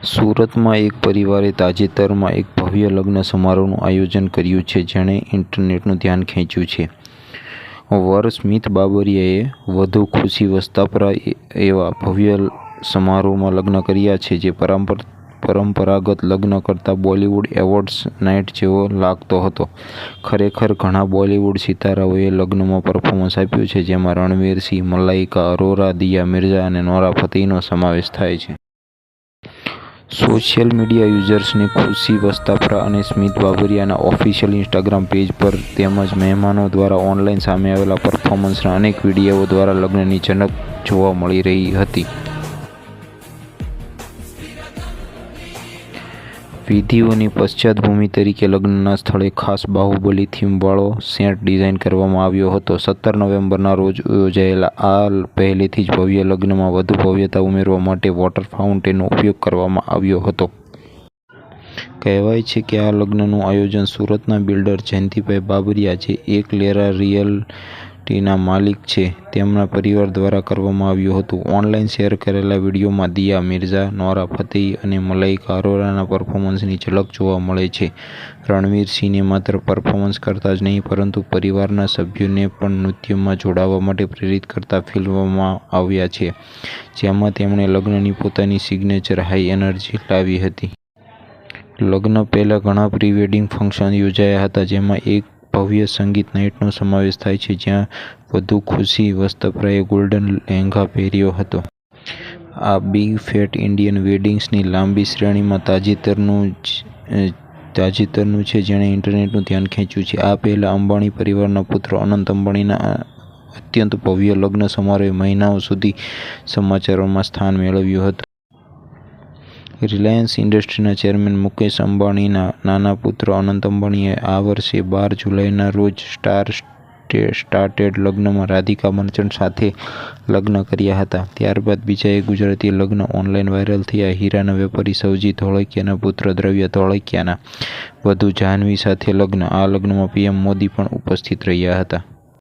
સુરતમાં એક પરિવારે તાજેતરમાં એક ભવ્ય લગ્ન સમારોહનું આયોજન કર્યું છે, જેણે ઇન્ટરનેટનું ધ્યાન ખેંચ્યું છે. વર સ્મિત બાબરિયાએ વધુ ખુશી વસ્તાપરા એવા ભવ્ય સમારોહમાં લગ્ન કર્યા છે, જે પરંપરાગત લગ્ન કરતાં બોલિવૂડ એવોર્ડ્સ નાઇટ જેવો લાગતો હતો. ખરેખર, ઘણા બોલિવૂડ સિતારાઓએ લગ્નમાં પરફોર્મન્સ આપ્યું છે, જેમાં રણવીર સિંહ, મલાઇકા અરોરા, દિયા મિર્ઝા અને નોરા ફતેહીનો સમાવેશ થાય છે. સોશિયલ મીડિયા યુઝર્સને ખુશી વસ્તાપરા અને સ્મિત બાબરિયાના ઓફિશિયલ ઇન્સ્ટાગ્રામ પેજ પર તેમજ મહેમાનો દ્વારા ઓનલાઈન સામે આવેલા પરફોર્મન્સના અનેક વીડિયોઓ દ્વારા લગ્નની ઝલક જોવા મળી રહી હતી. વિધિઓની પશ્ચાદભૂમિ તરીકે લગ્નના સ્થળે ખાસ બાહુબલી થીમવાળો સેટ ડિઝાઇન કરવામાં આવ્યો હતો. 17 નવેમ્બરના રોજ યોજાયેલા આ પહેલેથી જ ભવ્ય લગ્નમાં વધુ ભવ્યતા ઉમેરવા માટે વોટર ફાઉન્ટેનનો ઉપયોગ કરવામાં આવ્યો હતો. કહેવાય છે કે આ લગ્નનું આયોજન સુરતના બિલ્ડર જયંતિભાઈ બાબરિયા, જે એકલેરા રિયલ્ટીના માલિક છે, તેમના પરિવાર દ્વારા કરવામાં આવ્યું હતું. ઓનલાઈન શેર કરેલા વીડિયોમાં દિયા મિર્ઝા, નોરા ફતેહી અને મલાઇકા અરોરાના પરફોર્મન્સની ઝલક જોવા મળે છે. રણવીર સિંહને માત્ર પરફોર્મન્સ કરતા જ નહીં, પરંતુ પરિવારના સભ્યોને પણ નૃત્યમાં જોડાવા માટે પ્રેરિત કરતા ફિલ્મવામાં આવ્યા છે, જેમાં તેમણે લગ્નની પોતાની સિગ્નેચર હાઈ એનર્જી લાવી હતી. લગ્ન પહેલાં ઘણા પ્રી વેડિંગ ફંક્શન યોજાયા હતા, જેમાં એક ભવ્ય સંગીત નાઇટનો સમાવેશ થાય છે, જ્યાં વધુ ખુશી વસ્તાપરાએ ગોલ્ડન લહેંગા પહેર્યો હતો. આ બિગ ફેટ ઇન્ડિયન વેડિંગ્સની લાંબી શ્રેણીમાં તાજેતરનું છે, જેણે ઇન્ટરનેટનું ધ્યાન ખેંચ્યું છે. આ પહેલાં અંબાણી પરિવારના પુત્ર અનંત અંબાણીના અત્યંત ભવ્ય લગ્ન સમારોહે મહિનાઓ સુધી સમાચારોમાં સ્થાન મેળવ્યું હતું. રિલાયન્સ ઇન્ડસ્ટ્રીઝના ચેરમેન મુકેશ અંબાણીના નાના પુત્ર અનંત અંબાણીએ આ વર્ષે 12 જુલાઈના રોજ સ્ટાર-સ્ટાટેડ લગ્નમાં રાધિકા મર્ચન્ટ સાથે લગ્ન કર્યા હતા. ત્યારબાદ બીજા એક ગુજરાતી લગ્ન ઓનલાઈન વાયરલ થયા. હીરાના વેપારી સવજી ધોળકિયાના પુત્ર દ્રવ્ય ધોળકિયાના વધુ જાહ્નવી સાથે લગ્ન. આ લગ્નમાં પીએમ મોદી પણ ઉપસ્થિત રહ્યા હતા.